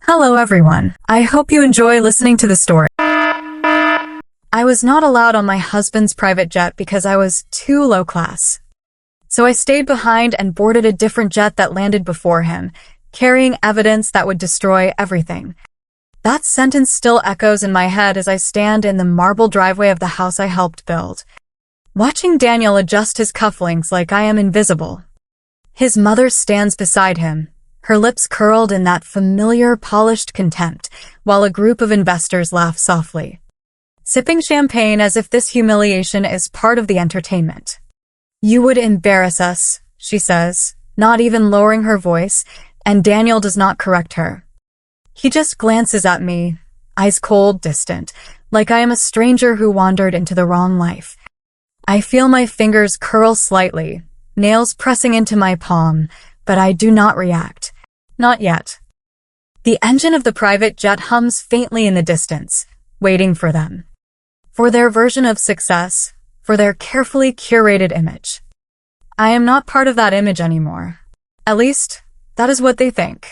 Hello everyone. I hope you enjoy listening to the story. I was not allowed on my husband's private jet because I was too low class. So I stayed behind and boarded a different jet that landed before him, carrying evidence that would destroy everything. That sentence still echoes in my head as I stand in the marble driveway of the house I helped build, watching Daniel adjust his cufflinks like I am invisible. His mother stands beside him, her lips curled in that familiar, polished contempt, while a group of investors laugh softly, sipping champagne as if this humiliation is part of the entertainment. "You would embarrass us," she says, not even lowering her voice, and Daniel does not correct her. He just glances at me, eyes cold, distant, like I am a stranger who wandered into the wrong life. I feel my fingers curl slightly, nails pressing into my palm, but I do not react. Not yet. The engine of the private jet hums faintly in the distance, waiting for them. For their version of success, for their carefully curated image. I am not part of that image anymore. At least, that is what they think.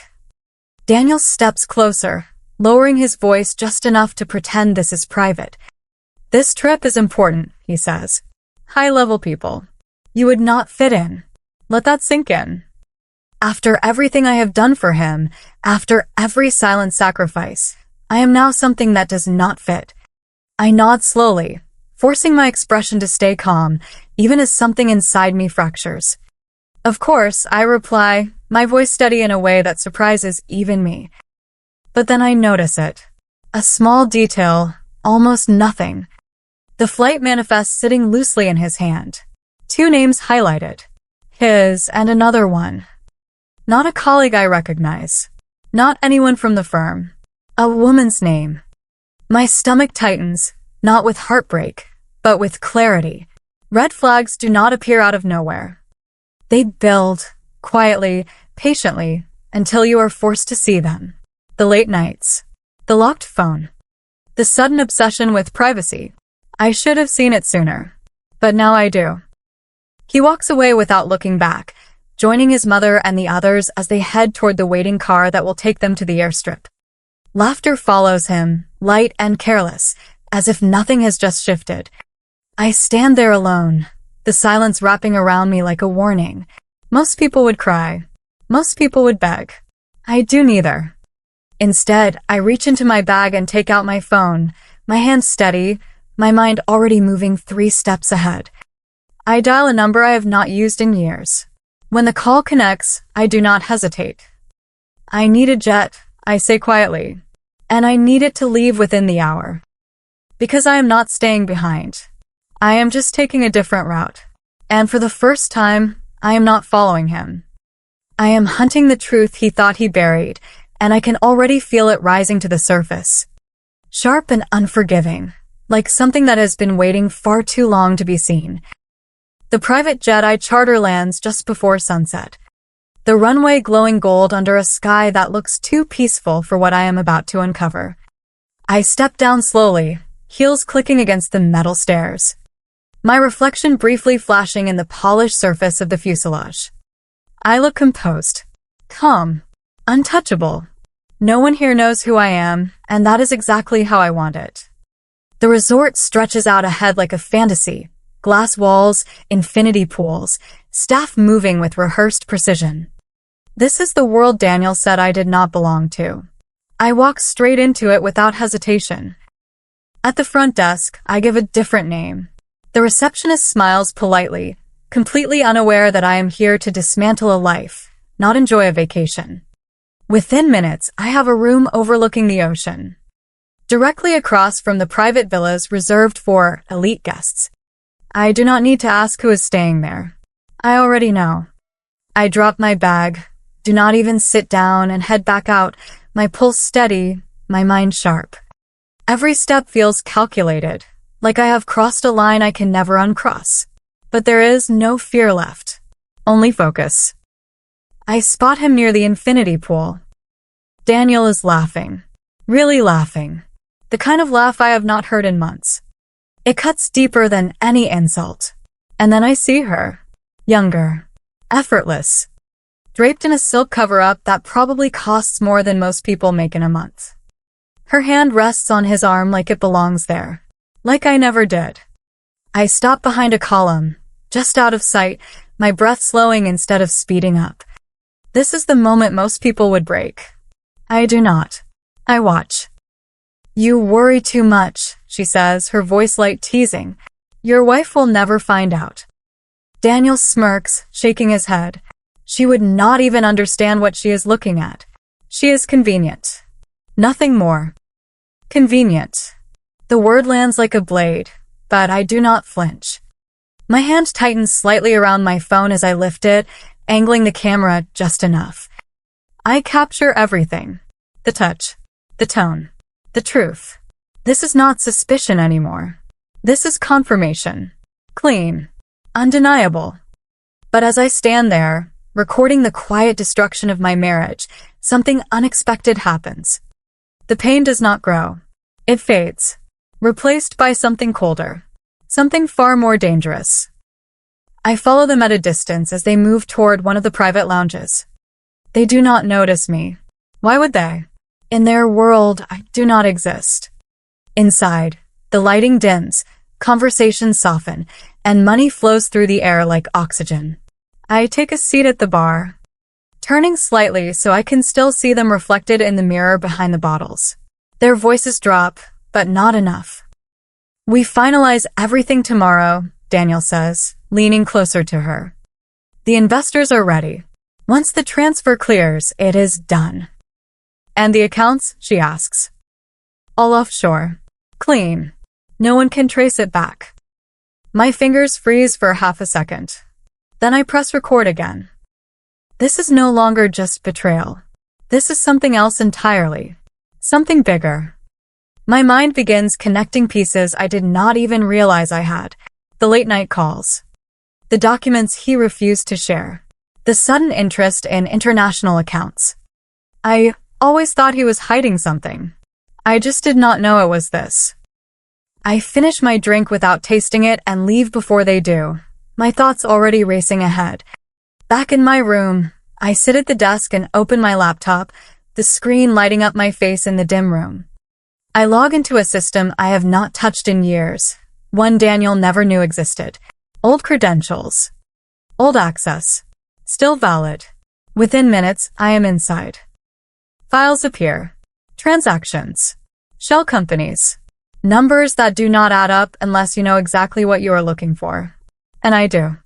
Daniel steps closer, lowering his voice just enough to pretend this is private. "This trip is important," he says. "High-level people. You would not fit in. Let that sink in. After everything I have done for him, after every silent sacrifice, I am now something that does not fit." I nod slowly, forcing my expression to stay calm, even as something inside me fractures. "Of course," I reply, my voice steady in a way that surprises even me. But then I notice it. A small detail, almost nothing. The flight manifest sitting loosely in his hand. 2 names highlighted. His and another one. Not a colleague I recognize. Not anyone from the firm. A woman's name. My stomach tightens, not with heartbreak, but with clarity. Red flags do not appear out of nowhere. They build, quietly, patiently, until you are forced to see them. The late nights. The locked phone. The sudden obsession with privacy. I should have seen it sooner. But now I do. He walks away without looking back, joining his mother and the others as they head toward the waiting car that will take them to the airstrip. Laughter follows him, light and careless, as if nothing has just shifted. I stand there alone, the silence wrapping around me like a warning. Most people would cry. Most people would beg. I do neither. Instead, I reach into my bag and take out my phone, my hand steady, my mind already moving 3 steps ahead. I dial a number I have not used in years. When the call connects, I do not hesitate. "I need a jet," I say quietly, "and I need it to leave within the hour. Because I am not staying behind. I am just taking a different route. And for the first time, I am not following him. I am hunting the truth he thought he buried, and I can already feel it rising to the surface. Sharp and unforgiving, like something that has been waiting far too long to be seen." The private jet I charter lands just before sunset. The runway glowing gold under a sky that looks too peaceful for what I am about to uncover. I step down slowly, heels clicking against the metal stairs. My reflection briefly flashing in the polished surface of the fuselage. I look composed, calm, untouchable. No one here knows who I am, and that is exactly how I want it. The resort stretches out ahead like a fantasy. Glass walls, infinity pools, staff moving with rehearsed precision. This is the world Daniel said I did not belong to. I walk straight into it without hesitation. At the front desk, I give a different name. The receptionist smiles politely, completely unaware that I am here to dismantle a life, not enjoy a vacation. Within minutes, I have a room overlooking the ocean. Directly across from the private villas reserved for elite guests. I do not need to ask who is staying there. I already know. I drop my bag, do not even sit down, and head back out, my pulse steady, my mind sharp. Every step feels calculated, like I have crossed a line I can never uncross. But there is no fear left, only focus. I spot him near the infinity pool. Daniel is laughing, really laughing, the kind of laugh I have not heard in months. It cuts deeper than any insult. And then I see her, younger, effortless. draped in a silk cover-up that probably costs more than most people make in a month. Her hand rests on his arm like it belongs there. Like I never did. I stop behind a column, just out of sight, my breath slowing instead of speeding up. This is the moment most people would break. I do not. I watch. You worry too much, she says, her voice light teasing. Your wife will never find out. Daniel smirks, shaking his head. She would not even understand what she is looking at. She is convenient. Nothing more. Convenient. The word lands like a blade, but I do not flinch. My hand tightens slightly around my phone as I lift it, angling the camera just enough. I capture everything. The touch. The tone. The truth. This is not suspicion anymore. This is confirmation. Clean. Undeniable. But as I stand there, recording the quiet destruction of my marriage, something unexpected happens. The pain does not grow. It fades, replaced by something colder, something far more dangerous. I follow them at a distance as they move toward one of the private lounges. They do not notice me. Why would they? In their world, I do not exist. Inside, the lighting dims, conversations soften, and money flows through the air like oxygen. I take a seat at the bar, turning slightly so I can still see them reflected in the mirror behind the bottles. Their voices drop, but not enough. We finalize everything tomorrow, Daniel says, leaning closer to her. The investors are ready. Once the transfer clears, it is done. And the accounts, she asks. All offshore. Clean. No one can trace it back. My fingers freeze for half a second. Then I press record again. This is no longer just betrayal. This is something else entirely. Something bigger. My mind begins connecting pieces I did not even realize I had. The late-night calls. The documents he refused to share. The sudden interest in international accounts. I always thought he was hiding something. I just did not know it was this. I finish my drink without tasting it and leave before they do, my thoughts already racing ahead. Back in my room, I sit at the desk and open my laptop, the screen lighting up my face in the dim room. I log into a system I have not touched in years, one Daniel never knew existed. Old credentials. Old access. Still valid. Within minutes, I am inside. Files appear. Transactions. Shell companies. Numbers that do not add up unless you know exactly what you are looking for. And I do.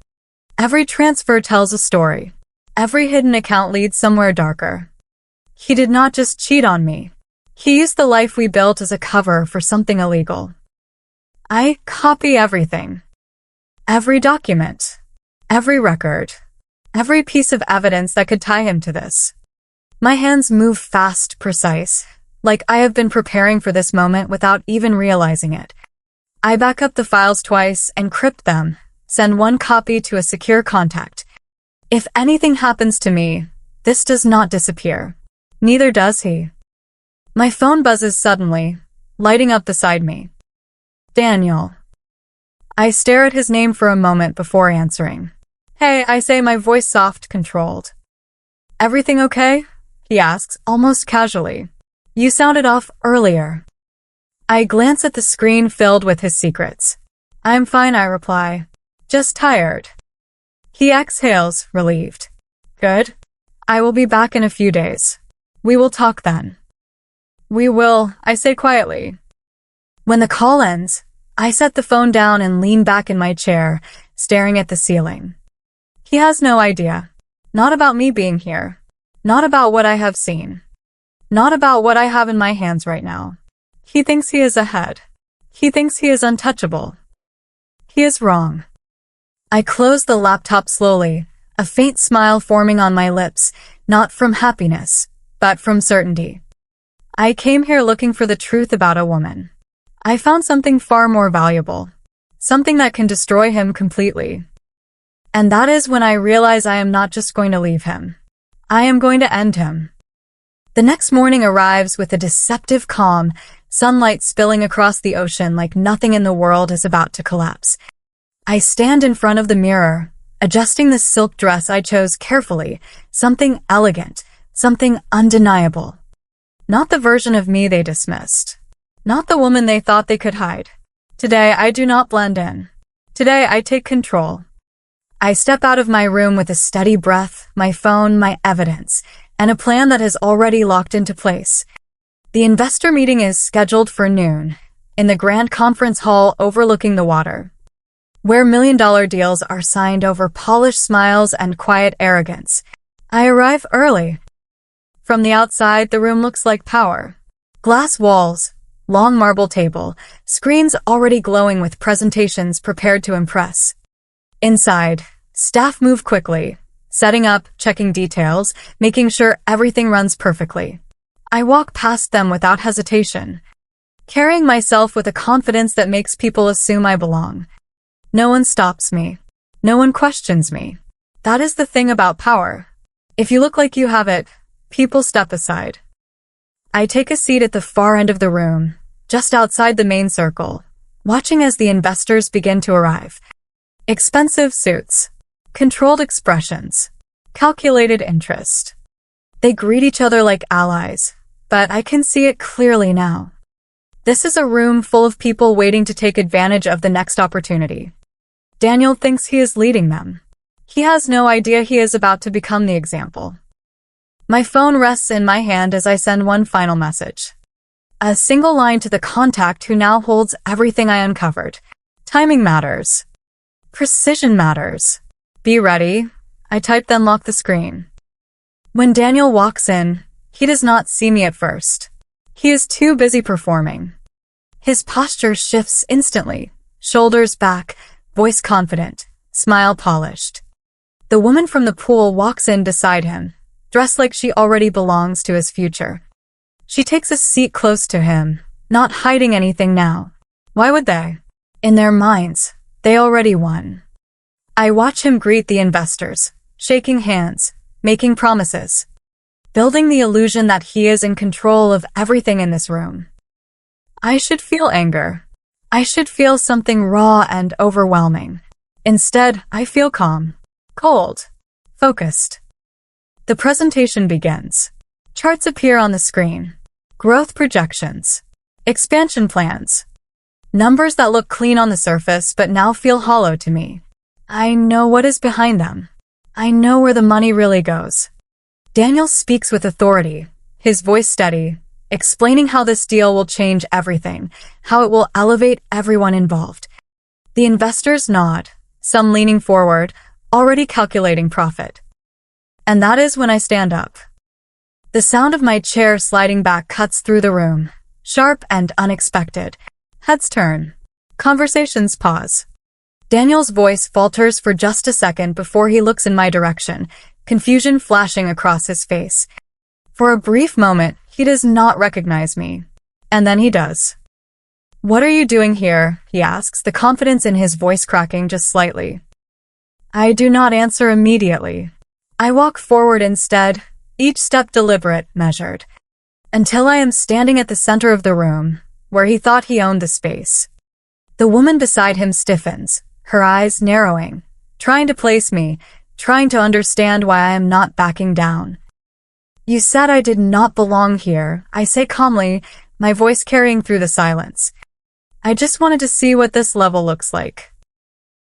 Every transfer tells a story. Every hidden account leads somewhere darker. He did not just cheat on me. He used the life we built as a cover for something illegal. I copy everything. Every document. Every record. Every piece of evidence that could tie him to this. My hands move fast, precise, like I have been preparing for this moment without even realizing it. I back up the files twice, encrypt them, send one copy to a secure contact. If anything happens to me, this does not disappear. Neither does he. My phone buzzes suddenly, lighting up beside me. Daniel. I stare at his name for a moment before answering. Hey, I say, my voice soft, controlled. Everything okay? He asks, almost casually. You sounded off earlier. I glance at the screen filled with his secrets. I'm fine, I reply. Just tired. He exhales, relieved. Good. I will be back in a few days. We will talk then. We will, I say quietly. When the call ends, I set the phone down and lean back in my chair, staring at the ceiling. He has no idea. Not about me being here. Not about what I have seen. Not about what I have in my hands right now. He thinks he is ahead. He thinks he is untouchable. He is wrong. I close the laptop slowly, a faint smile forming on my lips, not from happiness, but from certainty. I came here looking for the truth about a woman. I found something far more valuable. Something that can destroy him completely. And that is when I realize I am not just going to leave him. I am going to end him. The next morning arrives with a deceptive calm, sunlight spilling across the ocean like nothing in the world is about to collapse. I stand in front of the mirror, adjusting the silk dress I chose carefully, something elegant, something undeniable. Not the version of me they dismissed. Not the woman they thought they could hide. Today, I do not blend in. Today, I take control. I step out of my room with a steady breath, my phone, my evidence, and a plan that has already locked into place. The investor meeting is scheduled for noon, in the grand conference hall overlooking the water, where million-dollar deals are signed over polished smiles and quiet arrogance. I arrive early. From the outside, the room looks like power. Glass walls, long marble table, screens already glowing with presentations prepared to impress. Inside, staff move quickly, setting up, checking details, making sure everything runs perfectly. I walk past them without hesitation, carrying myself with a confidence that makes people assume I belong. No one stops me. No one questions me. That is the thing about power. If you look like you have it, people step aside. I take a seat at the far end of the room, just outside the main circle, watching as the investors begin to arrive. Expensive suits, controlled expressions, calculated interest. They greet each other like allies, but I can see it clearly now. This is a room full of people waiting to take advantage of the next opportunity. Daniel thinks he is leading them. He has no idea he is about to become the example. My phone rests in my hand as I send one final message. A single line to the contact who now holds everything I uncovered. Timing matters. Precision matters. Be ready. I type, then lock the screen. When Daniel walks in, he does not see me at first. He is too busy performing. His posture shifts instantly. Shoulders back, voice confident, smile polished. The woman from the pool walks in beside him, dressed like she already belongs to his future. She takes a seat close to him, not hiding anything now. Why would they? In their minds, they already won. I watch him greet the investors, shaking hands, making promises, building the illusion that he is in control of everything in this room. I should feel anger. I should feel something raw and overwhelming. Instead, I feel calm, cold, focused. The presentation begins. Charts appear on the screen. Growth projections. Expansion plans. Numbers that look clean on the surface but now feel hollow to me. I know what is behind them. I know where the money really goes. Daniel speaks with authority, his voice steady, explaining how this deal will change everything, how it will elevate everyone involved. The investors nod, some leaning forward, already calculating profit. And that is when I stand up. The sound of my chair sliding back cuts through the room, sharp and unexpected. Heads turn. Conversations pause. Daniel's voice falters for just a second before he looks in my direction, confusion flashing across his face. For a brief moment, he does not recognize me. And then he does. "What are you doing here?" he asks, the confidence in his voice cracking just slightly. I do not answer immediately. I walk forward instead, each step deliberate, measured, until I am standing at the center of the room, where he thought he owned the space. The woman beside him stiffens, her eyes narrowing, trying to place me, trying to understand why I am not backing down. "You said I did not belong here," I say calmly, my voice carrying through the silence. "I just wanted to see what this level looks like."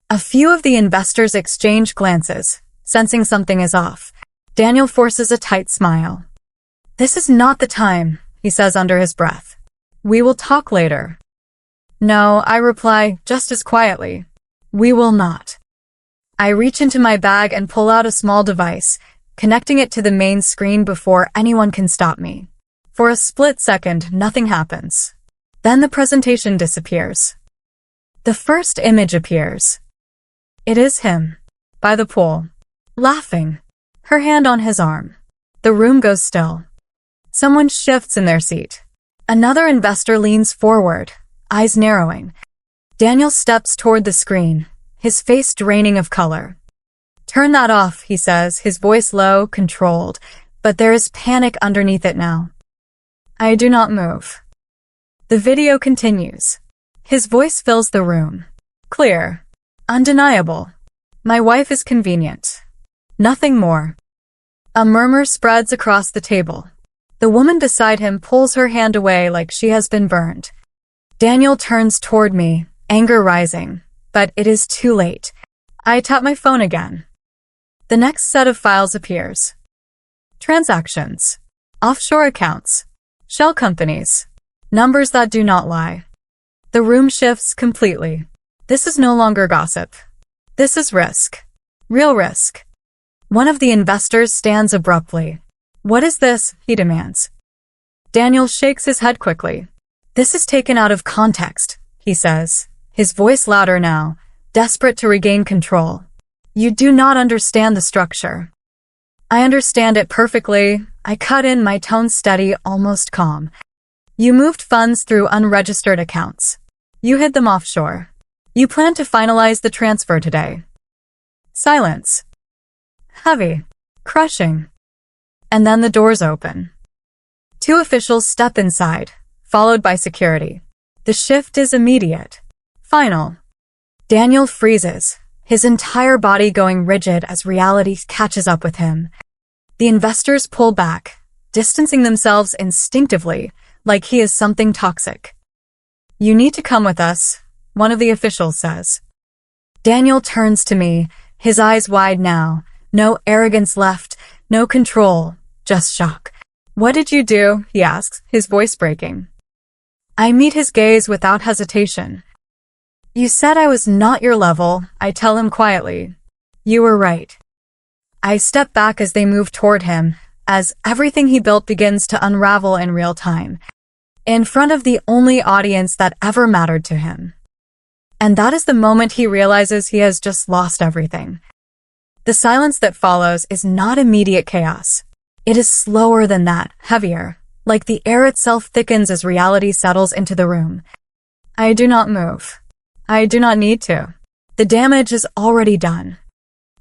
A few of the investors exchange glances, sensing something is off. Daniel forces a tight smile. "This is not the time," he says under his breath. "We will talk later." "No," I reply, just as quietly. "We will not." I reach into my bag and pull out a small device, connecting it to the main screen before anyone can stop me. For a split second, nothing happens. Then the presentation disappears. The first image appears. It is him, by the pool, laughing, her hand on his arm. The room goes still. Someone shifts in their seat. Another investor leans forward, eyes narrowing. Daniel steps toward the screen, his face draining of color. "Turn that off," he says, his voice low, controlled, but there is panic underneath it now. I do not move. The video continues. His voice fills the room. Clear. Undeniable. My wife is convenient. Nothing more. A murmur spreads across the table. The woman beside him pulls her hand away like she has been burned. Daniel turns toward me, anger rising, but it is too late. I tap my phone again. The next set of files appears. Transactions. Offshore accounts. Shell companies. Numbers that do not lie. The room shifts completely. This is no longer gossip. This is risk. Real risk. One of the investors stands abruptly. What is this? He demands. Daniel shakes his head quickly. This is taken out of context, he says, his voice louder now, desperate to regain control. You do not understand the structure. I understand it perfectly. I cut in, my tone steady, almost calm. You moved funds through unregistered accounts. You hid them offshore. You plan to finalize the transfer today. Silence. Heavy. Crushing. And then the doors open. Two officials step inside, followed by security. The shift is immediate. Final. Daniel freezes, his entire body going rigid as reality catches up with him. The investors pull back, distancing themselves instinctively, like he is something toxic. You need to come with us, one of the officials says. Daniel turns to me, his eyes wide now, no arrogance left, no control, just shock. What did you do? He asks, his voice breaking. I meet his gaze without hesitation. You said I was not your level, I tell him quietly. You were right. I step back as they move toward him, as everything he built begins to unravel in real time, in front of the only audience that ever mattered to him. And that is the moment he realizes he has just lost everything. The silence that follows is not immediate chaos. It is slower than that, heavier, like the air itself thickens as reality settles into the room. I do not move. I do not need to. The damage is already done.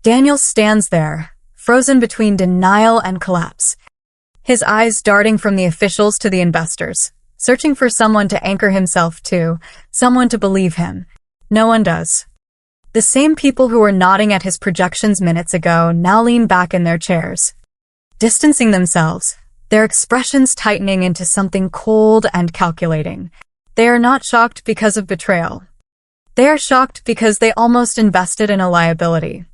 Daniel stands there, frozen between denial and collapse, his eyes darting from the officials to the investors, searching for someone to anchor himself to, someone to believe him. No one does. The same people who were nodding at his projections minutes ago now lean back in their chairs, distancing themselves, their expressions tightening into something cold and calculating. They are not shocked because of betrayal. They are shocked because they almost invested in a liability.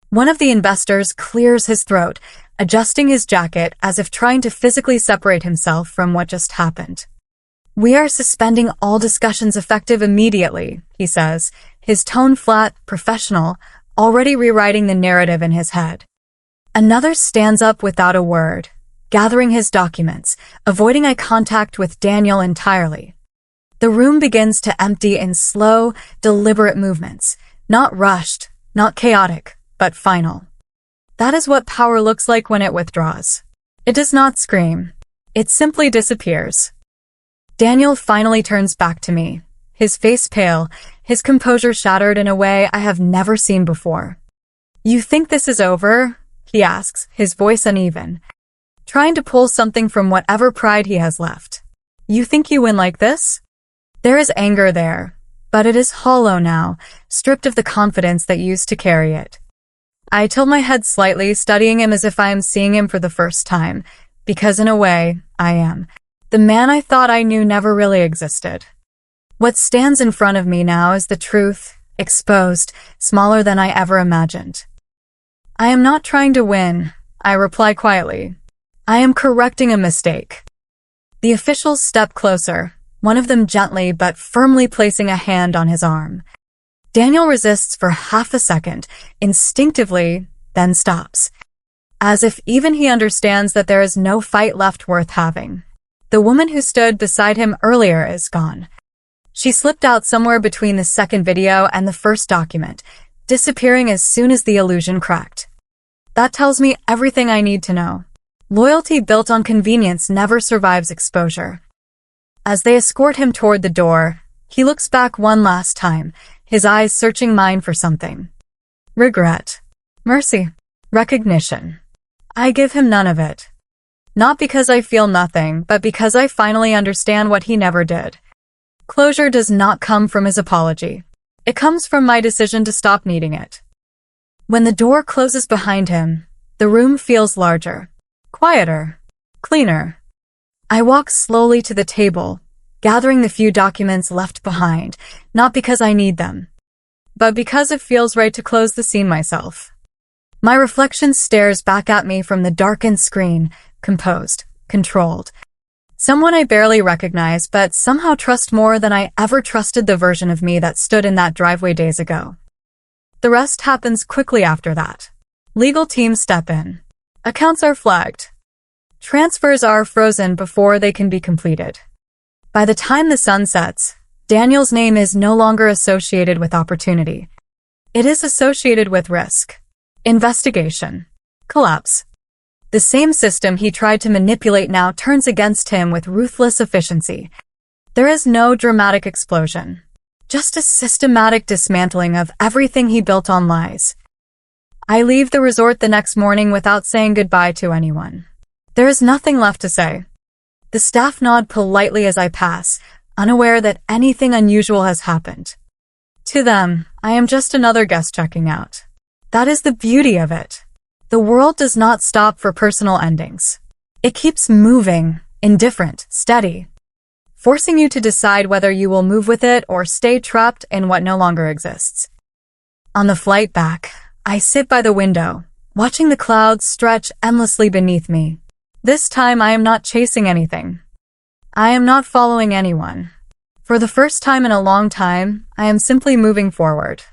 One of the investors clears his throat, adjusting his jacket as if trying to physically separate himself from what just happened. We are suspending all discussions effective immediately, he says, his tone flat, professional, already rewriting the narrative in his head. Another stands up without a word, gathering his documents, avoiding eye contact with Daniel entirely. The room begins to empty in slow, deliberate movements, not rushed, not chaotic, but final. That is what power looks like when it withdraws. It does not scream. It simply disappears. Daniel finally turns back to me, his face pale, his composure shattered in a way I have never seen before. You think this is over? He asks, his voice uneven, trying to pull something from whatever pride he has left. You think you win like this? There is anger there, but it is hollow now, stripped of the confidence that used to carry it. I tilt my head slightly, studying him as if I am seeing him for the first time, because in a way, I am. The man I thought I knew never really existed. What stands in front of me now is the truth, exposed, smaller than I ever imagined. I am not trying to win, I reply quietly. I am correcting a mistake. The officials step closer, one of them gently but firmly placing a hand on his arm. Daniel resists for half a second, instinctively, then stops, as if even he understands that there is no fight left worth having. The woman who stood beside him earlier is gone. She slipped out somewhere between the second video and the first document, disappearing as soon as the illusion cracked. That tells me everything I need to know. Loyalty built on convenience never survives exposure. As they escort him toward the door, he looks back one last time, his eyes searching mine for something. Regret. Mercy. Recognition. I give him none of it. Not because I feel nothing, but because I finally understand what he never did. Closure does not come from his apology. It comes from my decision to stop needing it. When the door closes behind him, the room feels larger, quieter, cleaner. I walk slowly to the table, gathering the few documents left behind, not because I need them, but because it feels right to close the scene myself. My reflection stares back at me from the darkened screen, composed, controlled. Someone I barely recognize, but somehow trust more than I ever trusted the version of me that stood in that driveway days ago. The rest happens quickly after that. Legal teams step in. Accounts are flagged. Transfers are frozen before they can be completed. By the time the sun sets, Daniel's name is no longer associated with opportunity. It is associated with risk, investigation, collapse. The same system he tried to manipulate now turns against him with ruthless efficiency. There is no dramatic explosion, just a systematic dismantling of everything he built on lies. I leave the resort the next morning without saying goodbye to anyone. There is nothing left to say. The staff nod politely as I pass, unaware that anything unusual has happened. To them, I am just another guest checking out. That is the beauty of it. The world does not stop for personal endings. It keeps moving, indifferent, steady, forcing you to decide whether you will move with it or stay trapped in what no longer exists. On the flight back, I sit by the window, watching the clouds stretch endlessly beneath me. This time I am not chasing anything. I am not following anyone. For the first time in a long time, I am simply moving forward.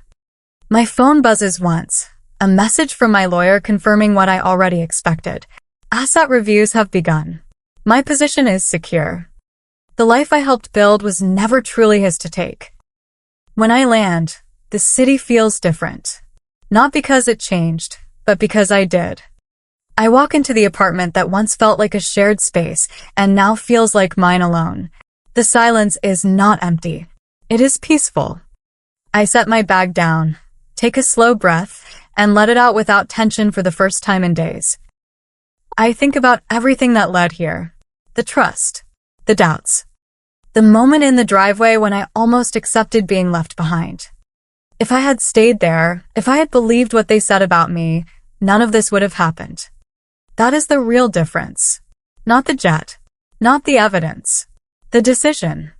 My phone buzzes once. A message from my lawyer confirming what I already expected. Asset reviews have begun. My position is secure. The life I helped build was never truly his to take. When I land, the city feels different. Not because it changed, but because I did. I walk into the apartment that once felt like a shared space and now feels like mine alone. The silence is not empty. It is peaceful. I set my bag down, take a slow breath, and let it out without tension for the first time in days. I think about everything that led here. The trust, the doubts, the moment in the driveway when I almost accepted being left behind. If I had stayed there, if I had believed what they said about me, none of this would have happened. That is the real difference. Not the jet, not the evidence, the decision.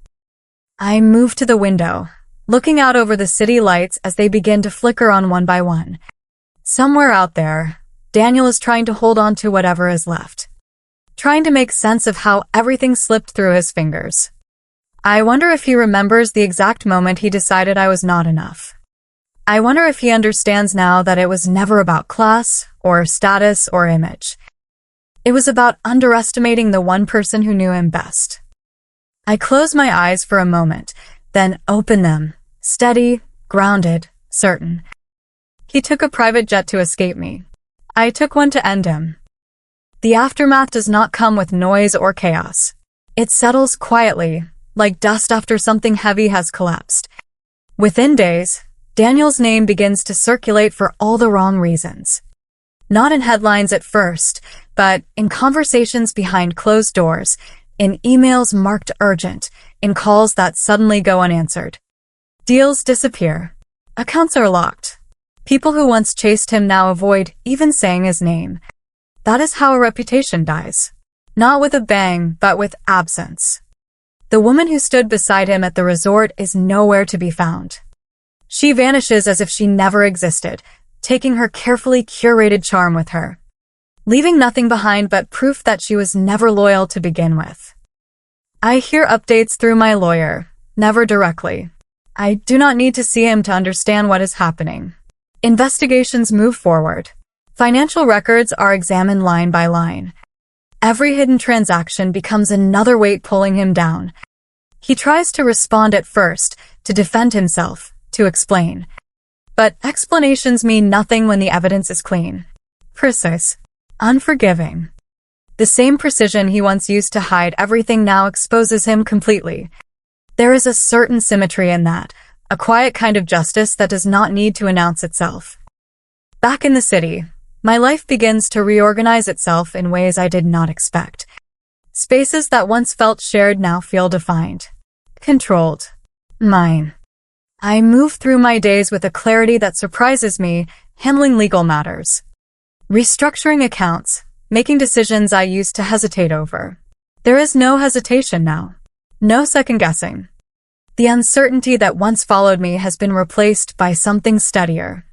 I move to the window, looking out over the city lights as they begin to flicker on one by one. Somewhere out there, Daniel is trying to hold on to whatever is left, trying to make sense of how everything slipped through his fingers. I wonder if he remembers the exact moment he decided I was not enough. I wonder if he understands now that it was never about class, or status, or image. It was about underestimating the one person who knew him best. I close my eyes for a moment, then open them, steady, grounded, certain. He took a private jet to escape me. I took one to end him. The aftermath does not come with noise or chaos. It settles quietly, like dust after something heavy has collapsed. Within days, Daniel's name begins to circulate for all the wrong reasons. Not in headlines at first, but in conversations behind closed doors, in emails marked urgent, in calls that suddenly go unanswered. Deals disappear. Accounts are locked. People who once chased him now avoid even saying his name. That is how a reputation dies. Not with a bang, but with absence. The woman who stood beside him at the resort is nowhere to be found. She vanishes as if she never existed, taking her carefully curated charm with her, leaving nothing behind but proof that she was never loyal to begin with. I hear updates through my lawyer, never directly. I do not need to see him to understand what is happening. Investigations move forward. Financial records are examined line by line. Every hidden transaction becomes another weight pulling him down. He tries to respond at first, to defend himself, to explain. But explanations mean nothing when the evidence is clean, precise, unforgiving. The same precision he once used to hide everything now exposes him completely. There is a certain symmetry in that, a quiet kind of justice that does not need to announce itself. Back in the city, my life begins to reorganize itself in ways I did not expect. Spaces that once felt shared now feel defined, controlled, mine. I move through my days with a clarity that surprises me handling legal matters, restructuring accounts, making decisions I used to hesitate over. There is no hesitation now. No second guessing. The uncertainty that once followed me has been replaced by something steadier.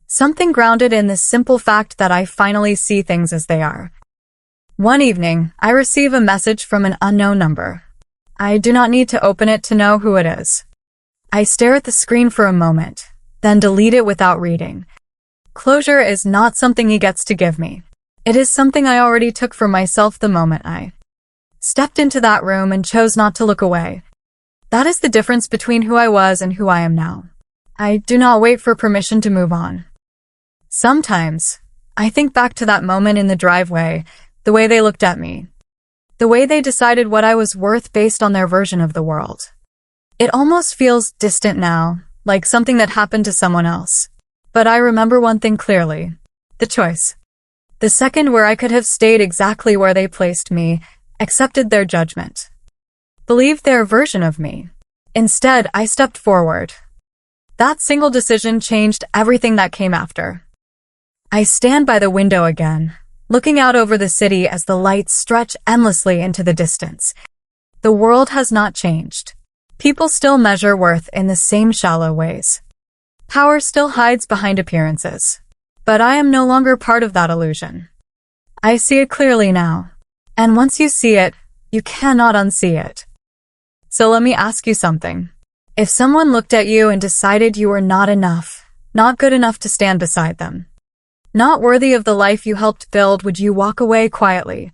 Something grounded in the simple fact that I finally see things as they are. One evening, I receive a message from an unknown number. I do not need to open it to know who it is. I stare at the screen for a moment, then delete it without reading. Closure is not something he gets to give me. It is something I already took for myself the moment I stepped into that room and chose not to look away. That is the difference between who I was and who I am now. I do not wait for permission to move on. Sometimes, I think back to that moment in the driveway, the way they looked at me, the way they decided what I was worth based on their version of the world. It almost feels distant now, like something that happened to someone else. But I remember one thing clearly: the choice. The second where I could have stayed exactly where they placed me, accepted their judgment, believed their version of me. Instead, I stepped forward. That single decision changed everything that came after. I stand by the window again, looking out over the city as the lights stretch endlessly into the distance. The world has not changed. People still measure worth in the same shallow ways. Power still hides behind appearances. But I am no longer part of that illusion. I see it clearly now. And once you see it, you cannot unsee it. So let me ask you something. If someone looked at you and decided you were not enough, not good enough to stand beside them, not worthy of the life you helped build, would you walk away quietly?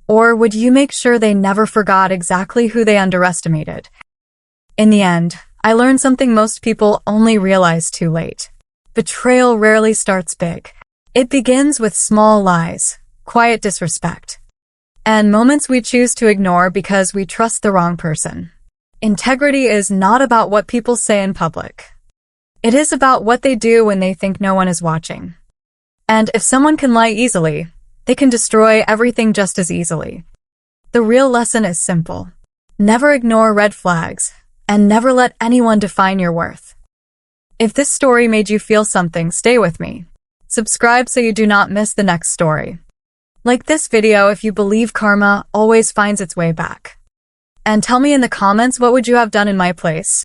Or would you make sure they never forgot exactly who they underestimated? In the end, I learned something most people only realize too late. Betrayal rarely starts big. It begins with small lies, quiet disrespect, and moments we choose to ignore because we trust the wrong person. Integrity is not about what people say in public. It is about what they do when they think no one is watching. And if someone can lie easily, they can destroy everything just as easily. The real lesson is simple. Never ignore red flags, and never let anyone define your worth. If this story made you feel something, stay with me. Subscribe so you do not miss the next story. Like this video if you believe karma always finds its way back. And tell me in the comments, what would you have done in my place?